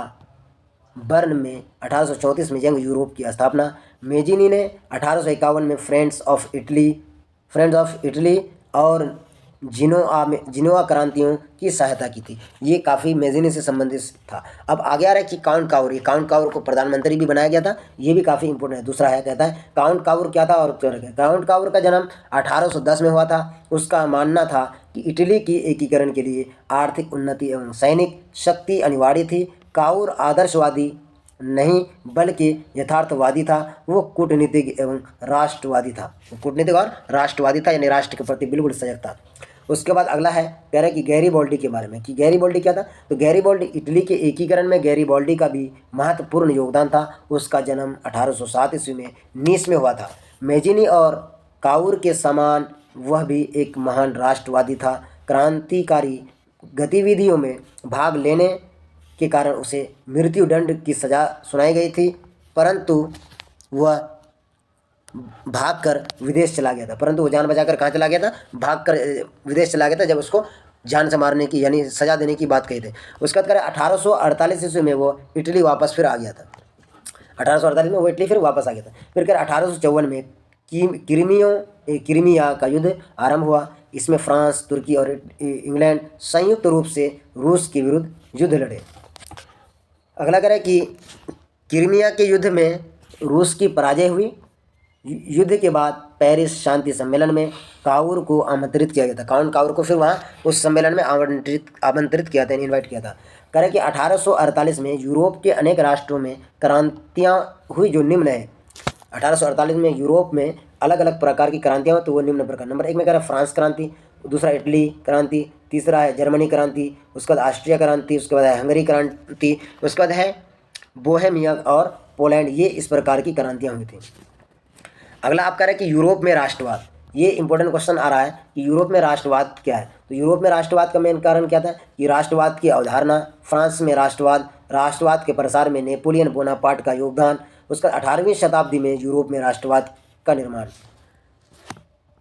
बर्न में 1834 में यंग यूरोप की स्थापना। मेजिनी ने 1851 में फ्रेंड्स ऑफ इटली और जिनोआ क्रांतियों की सहायता की थी। ये काफ़ी मेजिनी से संबंधित था। अब आगे आ रहा है कि काउंट काउर। ये काउंट काउर को प्रधानमंत्री भी बनाया गया था। ये भी काफ़ी इंपॉर्टेंट है। दूसरा है, कहता है काउंट काउर क्या था और क्यों रखा। काउंट काउर का जन्म 1810 में हुआ था। उसका मानना था कि इटली की एकीकरण के लिए आर्थिक उन्नति एवं सैनिक शक्ति अनिवार्य थी। काउर आदर्शवादी नहीं बल्कि यथार्थवादी था। वो कूटनीतिक एवं राष्ट्रवादी था। कूटनीतिक और राष्ट्रवादी था, यानी राष्ट्र के प्रति बिल्कुल सजग था। उसके बाद अगला है, कह रहे हैं कि गैरीबॉल्डी के बारे में, कि गैरीबॉल्डी क्या था। तो गैरीबॉल्डी इटली के एकीकरण में गैरीबॉल्डी का भी महत्वपूर्ण योगदान था। उसका जन्म 1807 ईस्वी में नीस में हुआ था। मेजिनी और काउर के समान वह भी एक महान राष्ट्रवादी था। क्रांतिकारी गतिविधियों में भाग लेने के कारण उसे मृत्युदंड की सज़ा सुनाई गई थी, परंतु वह भागकर विदेश चला गया था। परंतु वो जान बचाकर कहाँ चला गया था? भागकर विदेश चला गया था, जब उसको जान से मारने की यानी सज़ा देने की बात कही थी। उसके बाद करें 1848 ईस्वी में वो इटली वापस फिर आ गया था। 1848 में वो इटली फिर वापस आ गया था। फिर करें 1854 में क्रीमिया का युद्ध आरंभ हुआ। इसमें फ्रांस, तुर्की और इंग्लैंड संयुक्त रूप से रूस के विरुद्ध युद्ध लड़े। अगला करें कि क्रीमिया के युद्ध में रूस की पराजय हुई। युद्ध के बाद पेरिस शांति सम्मेलन में काउर को आमंत्रित किया गया था। काउंट काउर को फिर वहाँ उस सम्मेलन में आमंत्रित किया था, इनवाइट किया था। करें कि 1848 में यूरोप के अनेक राष्ट्रों में क्रांतियाँ हुई जो निम्न है। 1848 में यूरोप में अलग अलग प्रकार की क्रांतियाँ हुई, तो वो निम्न प्रकार। नंबर 1 में कह रहा है फ्रांस क्रांति, दूसरा इटली क्रांति, तीसरा है जर्मनी क्रांति, उसके बाद ऑस्ट्रिया क्रांति, उसके बाद है हंगरी क्रांति, उसके बाद है बोहेमिया और पोलैंड। ये इस प्रकार की क्रांतियाँ हुई थी। अगला आप कह रहे हैं कि यूरोप में राष्ट्रवाद। ये इंपॉर्टेंट क्वेश्चन आ रहा है कि यूरोप में राष्ट्रवाद क्या है। तो यूरोप में राष्ट्रवाद का मेन कारण क्या था कि राष्ट्रवाद की अवधारणा, फ्रांस में राष्ट्रवाद के प्रसार में नेपोलियन बोनापार्ट का योगदान, उसका 18वीं शताब्दी में यूरोप में राष्ट्रवाद का निर्माण।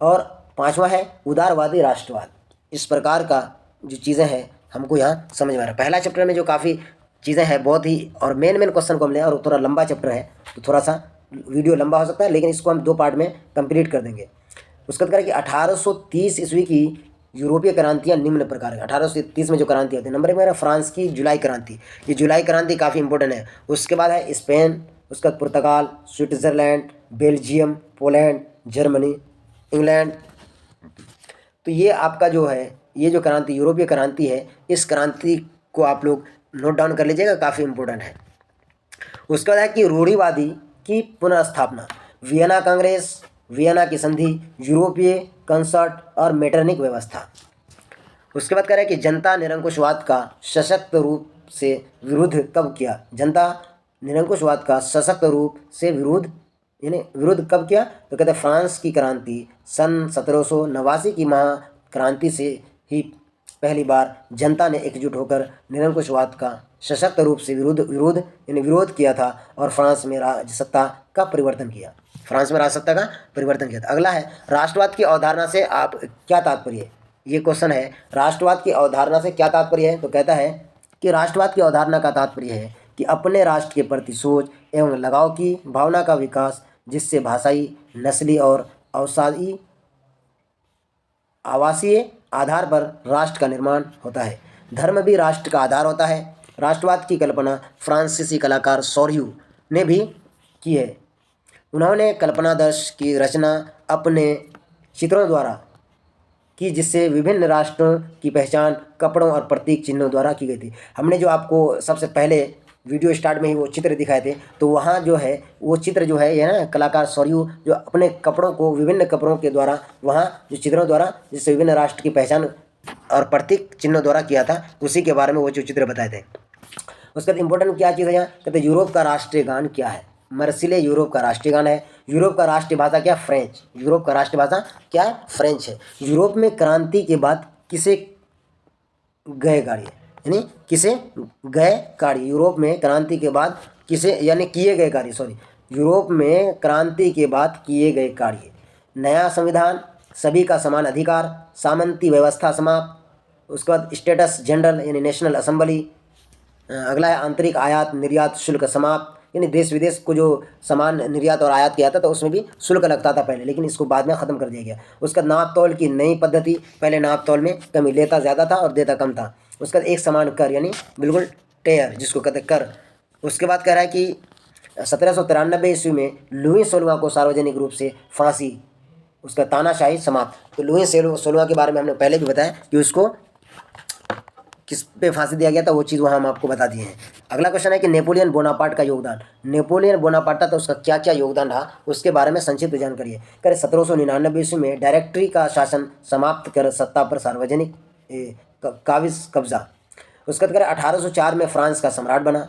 और पांचवा है उदारवादी राष्ट्रवाद। इस प्रकार का जो चीज़ें हैं हमको यहाँ समझ में आ रहा है। पहला चैप्टर में जो काफ़ी चीज़ें हैं बहुत ही, और मेन क्वेश्चन को हम लें, और थोड़ा लंबा चैप्टर है तो थोड़ा सा वीडियो लंबा हो सकता है, लेकिन इसको हम 2 पार्ट में कंप्लीट कर देंगे। उसके बाद करें कि 1830 ईस्वी की यूरोपीय क्रांतियाँ निम्न प्रकार है। 1830 में जो क्रांति होती है, नंबर 1 में फ्रांस की जुलाई क्रांति। ये जुलाई क्रांति काफ़ी इंपॉर्टेंट है। उसके बाद है स्पेन, उसके बाद पुर्तगाल, Switzerland, Belgium, Poland, Germany, England. तो ये आपका जो है, ये जो क्रांति यूरोपीय क्रांति है, इस क्रांति को आप लोग नोट डाउन कर लीजिएगा, काफ़ी इंपॉर्टेंट है। उसके बाद है कि रूढ़िवादी की पुनर्स्थापना, वियना कांग्रेस, वियना की संधि, यूरोपीय कंसर्ट और मेटरनिक व्यवस्था। उसके बाद कह रहे हैं कि जनता निरंकुशवाद का सशक्त रूप से विरोध कब किया। जनता निरंकुशवाद का सशक्त रूप से विरोध कब किया। तो कहते हैं फ्रांस की क्रांति सन 1789 की महाक्रांति से ही पहली बार जनता ने एकजुट होकर निरंकुशवाद का सशक्त रूप से विरोध किया था और फ्रांस में राजसत्ता का परिवर्तन किया। अगला है राष्ट्रवाद की अवधारणा से आप क्या तात्पर्य है। ये क्वेश्चन है, राष्ट्रवाद की अवधारणा से क्या तात्पर्य है। तो कहता है कि राष्ट्रवाद की अवधारणा का तात्पर्य है कि अपने राष्ट्र के प्रति सोच एवं लगाव की भावना का विकास, जिससे भाषाई, नस्ली और आवासीय आधार पर राष्ट्र का निर्माण होता है। धर्म भी राष्ट्र का आधार होता है। राष्ट्रवाद की कल्पना फ्रांसीसी कलाकार सॉर्यू ने भी की है। उन्होंने कल्पनादर्श की रचना अपने चित्रों द्वारा की, जिससे विभिन्न राष्ट्रों की पहचान कपड़ों और प्रतीक चिन्हों द्वारा की गई थी। हमने जो आपको सबसे पहले वीडियो स्टार्ट में ही वो चित्र दिखाए थे, तो वहाँ जो है वो चित्र जो है, ये ना कलाकार सॉर्यू जो अपने कपड़ों को विभिन्न कपड़ों के द्वारा, वहाँ जो चित्रों द्वारा, जिससे विभिन्न राष्ट्र की पहचान और प्रतीक चिन्हों द्वारा किया था, उसी के बारे में वो जो चित्र बताए थे। उसके बाद इंपॉर्टेंट क्या चीज़ है यहाँ, कहते हैं यूरोप का राष्ट्रीय गान क्या है। मर्सिले यूरोप का राष्ट्रीय गान है। यूरोप का राष्ट्रीय भाषा क्या, फ्रेंच। यूरोप का राष्ट्रीय भाषा क्या, फ्रेंच है। यूरोप में क्रांति के बाद किसे गए गाड़ी, यानी किसे गए कार्य, यूरोप में क्रांति के बाद किसे यानी किए गए कार्य, सॉरी, यूरोप में क्रांति के बाद किए गए कार्य। नया संविधान, सभी का समान अधिकार, सामंती व्यवस्था समाप्त, उसके बाद स्टेटस जनरल यानी नेशनल असेंबली। अगला है आंतरिक आयात निर्यात शुल्क समाप्त, यानी देश विदेश को जो सामान निर्यात और आयात किया था तो उसमें भी शुल्क लगता था पहले, लेकिन इसको बाद में ख़त्म कर दिया गया। उसका नाप तौल की नई पद्धति, पहले नाप तौल में कमी, लेता ज़्यादा था और देता कम था। उसका एक समान कर यानी बिल्कुल टेयर जिसको कहते कर। उसके बाद कह रहा है कि 1793 ईस्वी में लुई 16वां को सार्वजनिक रूप से फांसी, उसका तानाशाही समाप्त। तो लुई 16वां के बारे में हमने पहले भी बताया कि उसको किस पे फांसी दिया गया था, वो चीज़ वहाँ हम आपको बता दिए हैं। अगला क्वेश्चन है कि नेपोलियन बोनापार्ट का योगदान। नेपोलियन बोनापार्ट था तो उसका क्या क्या योगदान रहा उसके बारे में संक्षिप्त जानकारी है। करें 1799 ईस्वी में डायरेक्टरी का शासन समाप्त कर सत्ता पर सार्वजनिक काबिज कब्जा। उसके बाद करें 1804 में फ्रांस का सम्राट बना।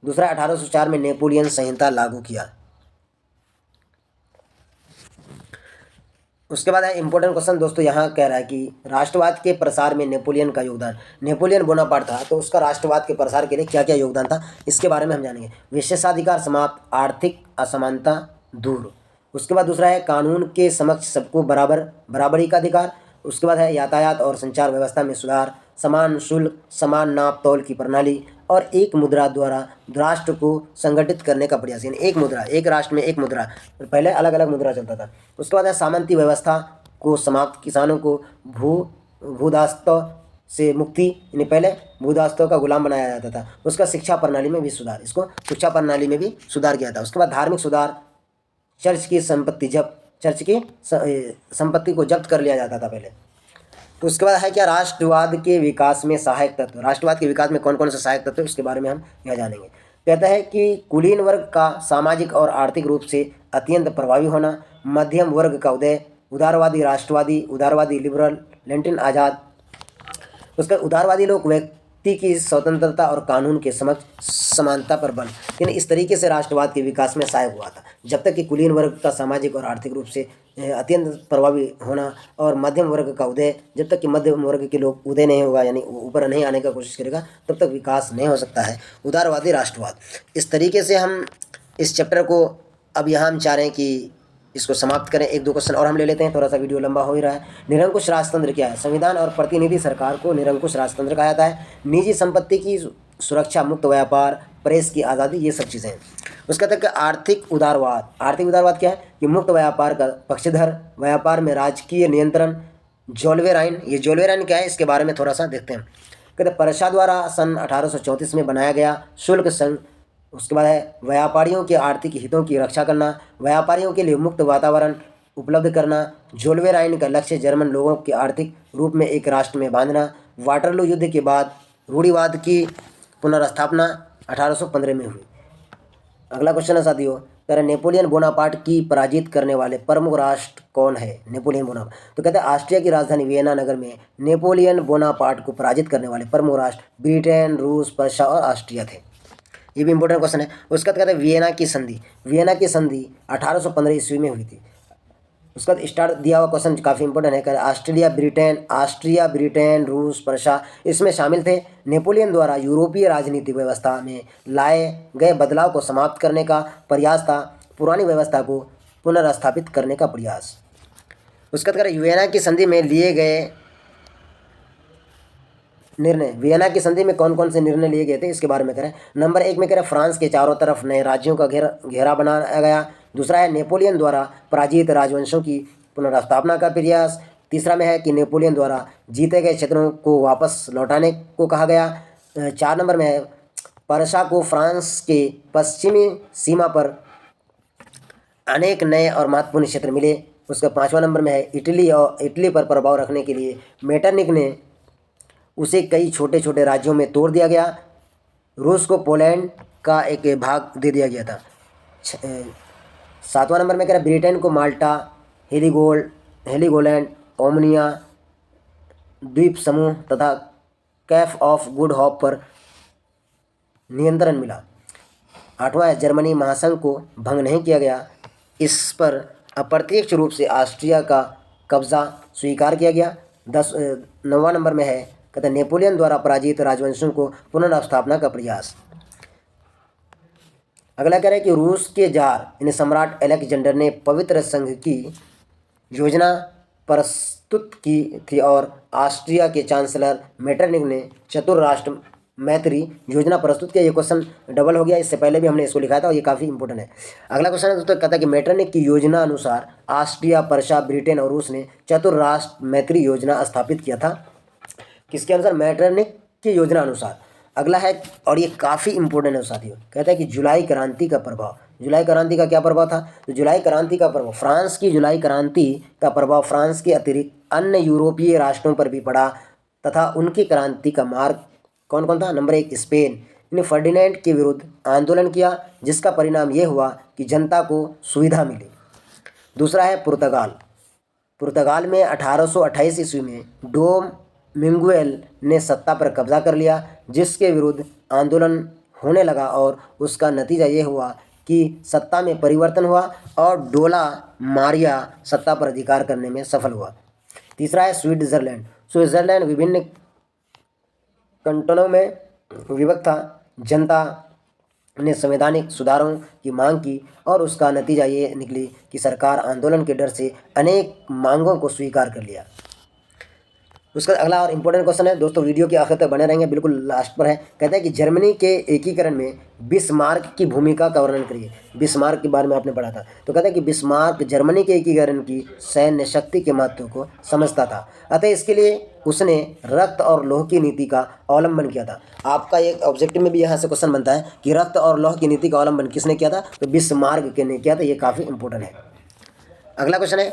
दूसरा 1804 में नेपोलियन संहिता लागू किया। उसके बाद है इंपॉर्टेंट क्वेश्चन दोस्तों, यहाँ कह रहा है कि राष्ट्रवाद के प्रसार में नेपोलियन का योगदान। नेपोलियन बोनापार्ट था तो उसका राष्ट्रवाद के प्रसार के लिए क्या क्या योगदान था इसके बारे में हम जानेंगे। विशेषाधिकार समाप्त, आर्थिक असमानता दूर। उसके बाद दूसरा है कानून के समक्ष सबको बराबरी का अधिकार। उसके बाद है यातायात और संचार व्यवस्था में सुधार, समान शुल्क, समान नाप तौल की प्रणाली और एक मुद्रा द्वारा राष्ट्र को संगठित करने का प्रयास, यानी एक मुद्रा, एक राष्ट्र में एक मुद्रा, पहले अलग अलग मुद्रा चलता था। उसके बाद है सामंती व्यवस्था को समाप्त, किसानों को भूदास्तों से मुक्ति, यानी पहले भूदास्तों का गुलाम बनाया जाता था। उसका शिक्षा प्रणाली में भी सुधार, इसको शिक्षा प्रणाली में भी सुधार किया था। उसके बाद धार्मिक सुधार, चर्च की संपत्ति को जब्त कर लिया जाता था पहले। तो उसके बाद है क्या राष्ट्रवाद के विकास में सहायक तत्व। राष्ट्रवाद के विकास में कौन कौन से सहायक तत्व उसके बारे में हम यह जानेंगे। कहता है कि कुलीन वर्ग का सामाजिक और आर्थिक रूप से अत्यंत प्रभावी होना, मध्यम वर्ग का उदय, उदारवादी राष्ट्रवादी, उदारवादी लिबरल, लेंटिन आज़ाद। उसका उदारवादी लोग व्यक्ति की स्वतंत्रता और कानून के समक्ष समानता पर बल, यानी इस तरीके से राष्ट्रवाद के विकास में सहायक हुआ था। जब तक कि कुलीन वर्ग का सामाजिक और आर्थिक रूप से अत्यंत प्रभावी होना और मध्यम वर्ग का उदय, जब तक कि मध्यम वर्ग के लोग उदय नहीं होगा यानी ऊपर नहीं आने का कोशिश करेगा तब तक विकास नहीं हो सकता है। उदारवादी राष्ट्रवाद, इस तरीके से हम इस चैप्टर को अब यहाँ हम चाह रहे हैं कि इसको समाप्त करें। एक दो क्वेश्चन और हम ले लेते हैं, थोड़ा सा वीडियो लंबा हो ही रहा है। निरंकुश राजतंत्र क्या है। संविधान और प्रतिनिधि सरकार को निरंकुश राजतंत्र कहा जाता है। निजी संपत्ति की सुरक्षा, मुक्त व्यापार, प्रेस की आज़ादी, ये सब चीज़ें हैं। उसका तक आर्थिक उदारवाद। आर्थिक उदारवाद क्या है कि मुक्त व्यापार का पक्षधर, व्यापार में राजकीय नियंत्रण। जोल्वेराइन, ये जोल्वेराइन क्या है इसके बारे में थोड़ा सा देखते हैं। कहते परशा द्वारा सन 1834 में बनाया गया शुल्क संघ। उसके बाद है व्यापारियों के आर्थिक हितों की रक्षा करना, व्यापारियों के लिए मुक्त वातावरण उपलब्ध करना। जोल्वेराइन का लक्ष्य जर्मन लोगों के आर्थिक रूप में एक राष्ट्र में बांधना। वाटरलू युद्ध के बाद रूढ़िवाद की पुनर्स्थापना 1815 में हुई। अगला क्वेश्चन है साथियों, कह रहे नेपोलियन बोनापार्ट की पराजित करने वाले प्रमुख राष्ट्र कौन है। नेपोलियन बोनापार्ट, तो कहते हैं ऑस्ट्रिया की राजधानी वियना नगर में नेपोलियन बोनापार्ट को पराजित करने वाले प्रमुख राष्ट्र ब्रिटेन, रूस, पर्शिया और ऑस्ट्रिया थे। ये भी इंपॉर्टेंट क्वेश्चन है। उसका कहते हैं वियना की संधि। वियना की संधि 1815 ईस्वी में हुई थी। उसका स्टार्ट दिया हुआ क्वेश्चन काफ़ी इंपॉर्टेंट है। ऑस्ट्रिया, ब्रिटेन, रूस, पर्शिया इसमें शामिल थे। नेपोलियन द्वारा यूरोपीय राजनीतिक व्यवस्था में लाए गए बदलाव को समाप्त करने का प्रयास था। पुरानी व्यवस्था को पुनर्स्थापित करने का प्रयास। उसका कहते हैं वियना की संधि में लिए गए निर्णय। वियना की संधि में कौन कौन से निर्णय लिए गए थे इसके बारे में करें। नंबर 1 में करें फ्रांस के चारों तरफ नए राज्यों का घेरा बनाया गया। दूसरा है नेपोलियन द्वारा पराजित राजवंशों की पुनर्स्थापना का प्रयास। तीसरा में है कि नेपोलियन द्वारा जीते गए क्षेत्रों को वापस लौटाने को कहा गया। 4 नंबर में है पर्शिया को फ्रांस के पश्चिमी सीमा पर अनेक नए और महत्वपूर्ण क्षेत्र मिले। उसका 5वां नंबर में है इटली पर प्रभाव रखने के लिए मेटरनिक ने उसे कई छोटे छोटे राज्यों में तोड़ दिया गया। रूस को पोलैंड का एक भाग दे दिया गया था। 7वां नंबर में कह रहा ब्रिटेन को माल्टा, हेलीगोलैंड, ओमनिया द्वीप समूह तथा कैप ऑफ गुड होप पर नियंत्रण मिला। 8वां है जर्मनी महासंघ को भंग नहीं किया गया। इस पर अप्रत्यक्ष रूप से ऑस्ट्रिया का कब्जा स्वीकार किया गया। 9वां नंबर में है कहते हैं नेपोलियन द्वारा पराजित राजवंशों को पुनर्स्थापना का प्रयास। अगला कह रहे हैं कि रूस के जार यानी सम्राट अलेक्जेंडर ने पवित्र संघ की योजना प्रस्तुत की थी और ऑस्ट्रिया के चांसलर मेटरनिक ने चतुर्राष्ट्र मैत्री योजना प्रस्तुत किया। ये क्वेश्चन डबल हो गया, इससे पहले भी हमने इसको लिखा था और ये काफ़ी इंपॉर्टेंट है। अगला क्वेश्चन है दोस्तों, कहता है कि मेटरनिक की योजना अनुसार ऑस्ट्रिया, पर्शिया, ब्रिटेन और रूस ने चतुर्राष्ट्र मैत्री योजना स्थापित किया था। किसके अनुसार? मेटरनिक की योजना अनुसार। अगला है, और ये काफ़ी इंपॉर्टेंट है साथियों, कहता है कि जुलाई क्रांति का प्रभाव। जुलाई क्रांति का क्या प्रभाव था? तो जुलाई क्रांति का प्रभाव, फ्रांस की जुलाई क्रांति का प्रभाव फ्रांस के अतिरिक्त अन्य यूरोपीय राष्ट्रों पर भी पड़ा तथा उनकी क्रांति का मार्ग कौन कौन था? नंबर 1 स्पेन ने फर्डिनेंड के विरुद्ध आंदोलन किया, जिसका परिणाम ये हुआ कि जनता को सुविधा मिली। दूसरा है पुर्तगाल। पुर्तगाल में 1828 ईस्वी में डोम मिंगुएल ने सत्ता पर कब्जा कर लिया, जिसके विरुद्ध आंदोलन होने लगा और उसका नतीजा ये हुआ कि सत्ता में परिवर्तन हुआ और डोला मारिया सत्ता पर अधिकार करने में सफल हुआ। तीसरा है स्विट्जरलैंड। स्विट्जरलैंड विभिन्न कैंटोनों में विभक्त था। जनता ने संवैधानिक सुधारों की मांग की और उसका नतीजा ये निकली कि सरकार आंदोलन के डर से अनेक मांगों को स्वीकार कर लिया। उसका अगला और इम्पोर्टेंट क्वेश्चन है दोस्तों, वीडियो के आखिर तक बने रहेंगे, बिल्कुल लास्ट पर है। कहता है कि जर्मनी के एकीकरण में बिस्मार्क की भूमिका का वर्णन करिए। बिस्मार्क के बारे में आपने पढ़ा था। तो कहता है कि बिस्मार्क जर्मनी के एकीकरण की सैन्य शक्ति के महत्व को समझता था, अतः इसके लिए उसने रक्त और लौह की नीति का अवलंबन किया था। आपका एक ऑब्जेक्टिव में भी यहाँ से क्वेश्चन बनता है कि रक्त और लौह की नीति का अवलंबन किसने किया था? तो बिस्मार्क ने किया था। ये काफ़ी इंपॉर्टेंट है। अगला क्वेश्चन है,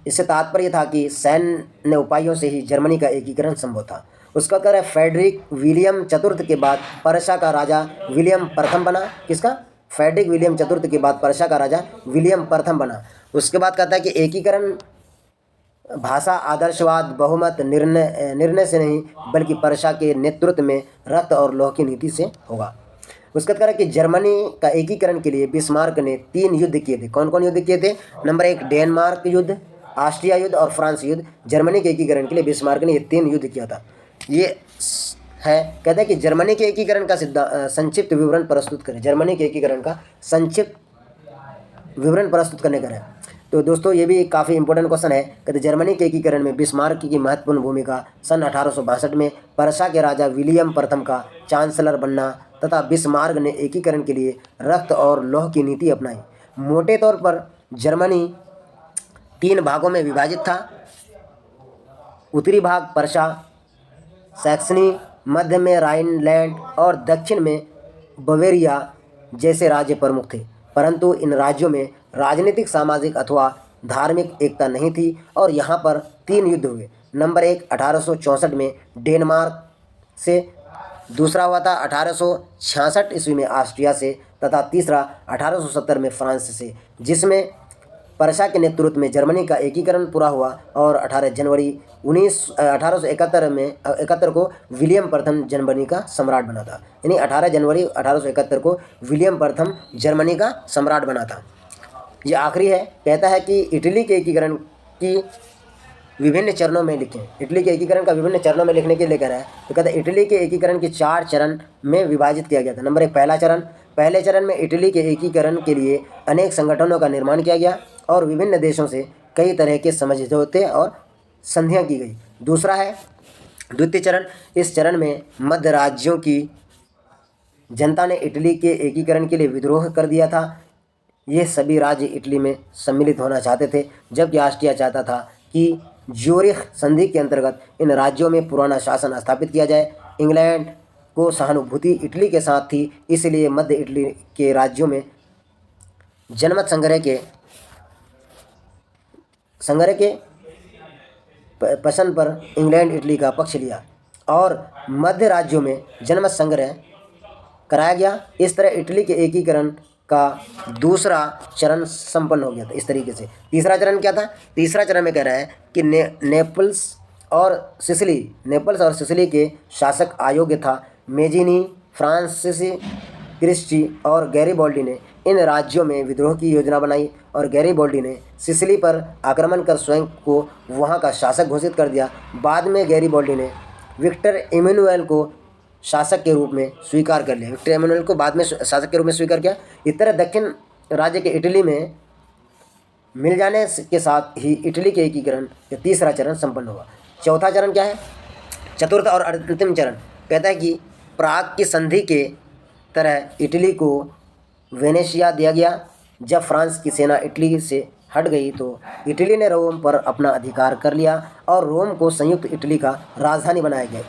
इससे तात्पर्य था कि सैन्य उपायों से ही जर्मनी का एकीकरण संभव था। उसका उत्तर है फेडरिक विलियम चतुर्थ के बाद पर्शिया का राजा विलियम प्रथम बना। किसका? फेडरिक विलियम चतुर्थ के बाद पर्शिया का राजा विलियम प्रथम बना। उसके बाद कहता है कि एकीकरण भाषा, आदर्शवाद, बहुमत, निर्णय से नहीं बल्कि पर्शिया के नेतृत्व में रक्त और लौह की नीति से होगा। उसका उत्तर है कि जर्मनी का एकीकरण के लिए बिस्मार्क ने 3 युद्ध किए थे। कौन कौन युद्ध किए थे? नंबर 1 डेनमार्क युद्ध, ऑस्ट्रिया युद्ध और फ्रांस युद्ध। जर्मनी के एकीकरण के लिए बिस्मार्क ने ये 3 युद्ध किया था। ये है, कहता है कि जर्मनी के एकीकरण का संक्षिप्त विवरण प्रस्तुत करें। जर्मनी के एकीकरण का संक्षिप्त विवरण प्रस्तुत करने का है। तो दोस्तों ये भी काफ़ी इंपॉर्टेंट क्वेश्चन है। कहते जर्मनी के एकीकरण में बिस्मार्क की महत्वपूर्ण भूमिका सन 1862 में पर्शिया के राजा विलियम प्रथम का चांसलर बनना तथा बिस्मार्क ने एकीकरण के लिए रक्त और लौह की नीति अपनाई। मोटे तौर पर जर्मनी 3 भागों में विभाजित था। उत्तरी भाग पर्शिया, सैक्सनी, मध्य में राइनलैंड और दक्षिण में बवेरिया जैसे राज्य प्रमुख थे, परंतु इन राज्यों में राजनीतिक, सामाजिक अथवा धार्मिक एकता नहीं थी और यहाँ पर 3 युद्ध हुए। नंबर 1 1864 में डेनमार्क से, दूसरा हुआ था 1866 ईस्वी में ऑस्ट्रिया से तथा तीसरा 1870 में फ्रांस से, जिसमें पर्शिया के नेतृत्व में जर्मनी का एकीकरण पूरा हुआ और 18 जनवरी 1871 को विलियम प्रथम जर्मनी का सम्राट बना था। यानी 18 जनवरी 1871 को विलियम प्रथम जर्मनी का सम्राट बना था। ये आखिरी है। कहता है कि इटली के एकीकरण की विभिन्न चरणों में लिखें। इटली के एकीकरण का विभिन्न चरणों में लिखने के लिए कह रहा है। तो कहता है इटली के एकीकरण की 4 चरण में विभाजित किया गया था। नंबर 1 पहला चरण। पहले चरण में इटली के एकीकरण के लिए अनेक संगठनों का निर्माण किया गया और विभिन्न देशों से कई तरह के समझौते और संधियां की गई। दूसरा है द्वितीय चरण। इस चरण में मध्य राज्यों की जनता ने इटली के एकीकरण के लिए विद्रोह कर दिया था। ये सभी राज्य इटली में सम्मिलित होना चाहते थे, जबकि ऑस्ट्रिया चाहता था कि ज्यूरिख संधि के अंतर्गत इन राज्यों में पुराना शासन स्थापित किया जाए। इंग्लैंड को सहानुभूति इटली के साथ थी, इसलिए मध्य इटली के राज्यों में जनमत संग्रह के पसंद पर इंग्लैंड इटली का पक्ष लिया और मध्य राज्यों में जनमत संग्रह कराया गया। इस तरह इटली के एकीकरण का दूसरा चरण संपन्न हो गया था। इस तरीके से तीसरा चरण क्या था? तीसरा चरण में कह रहा है कि नेपल्स और सिसिली के शासक अयोग्य था। मेजिनी, फ्रांसीसी क्रिस्टी और गैरिबाल्डी ने इन राज्यों में विद्रोह की योजना बनाई और गैरिबाल्डी ने सिसिली पर आक्रमण कर स्वयं को वहां का शासक घोषित कर दिया। बाद में गैरिबाल्डी ने विक्टर इमैनुएल को शासक के रूप में स्वीकार कर लिया। विक्टर इमैनुएल को बाद में शासक के रूप में स्वीकार किया। इस तरह दक्षिण राज्य के इटली में मिल जाने के साथ ही इटली के एकीकरण का तीसरा चरण संपन्न हुआ। चौथा चरण क्या है? चतुर्थ और अंतिम चरण कहता है कि प्राग की संधि के तरह इटली को वेनेशिया दिया गया। जब फ्रांस की सेना इटली से हट गई तो इटली ने रोम पर अपना अधिकार कर लिया और रोम को संयुक्त इटली का राजधानी बनाया गया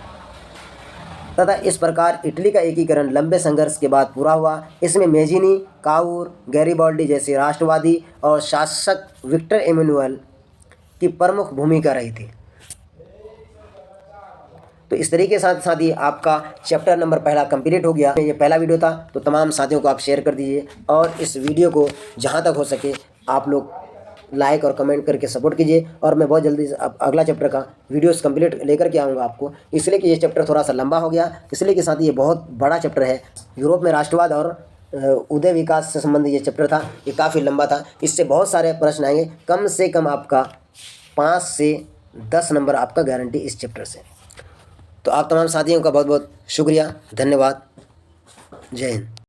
तथा इस प्रकार इटली का एकीकरण लंबे संघर्ष के बाद पूरा हुआ। इसमें मेजिनी, काउर, गैरिबाल्डी जैसे राष्ट्रवादी और शासक विक्टर इमैनुएल की प्रमुख भूमिका रही थी। तो इस तरीके के साथ ही आपका चैप्टर नंबर पहला कंप्लीट हो गया। ये पहला वीडियो था, तो तमाम साथियों को आप शेयर कर दीजिए और इस वीडियो को जहाँ तक हो सके आप लोग लाइक और कमेंट करके सपोर्ट कीजिए। और मैं बहुत जल्दी अब अगला चैप्टर का वीडियोस कंप्लीट लेकर के आऊँगा आपको, इसलिए कि ये चैप्टर थोड़ा सा लंबा हो गया, इसलिए कि साथ ही ये बहुत बड़ा चैप्टर है। यूरोप में राष्ट्रवाद और उदय विकास से संबंधित ये चैप्टर था, ये काफ़ी लंबा था। इससे बहुत सारे प्रश्न आएंगे, कम से कम आपका 5 से 10 नंबर आपका गारंटी इस चैप्टर से। तो आप तमाम साथियों का बहुत बहुत शुक्रिया, धन्यवाद, जय हिंद।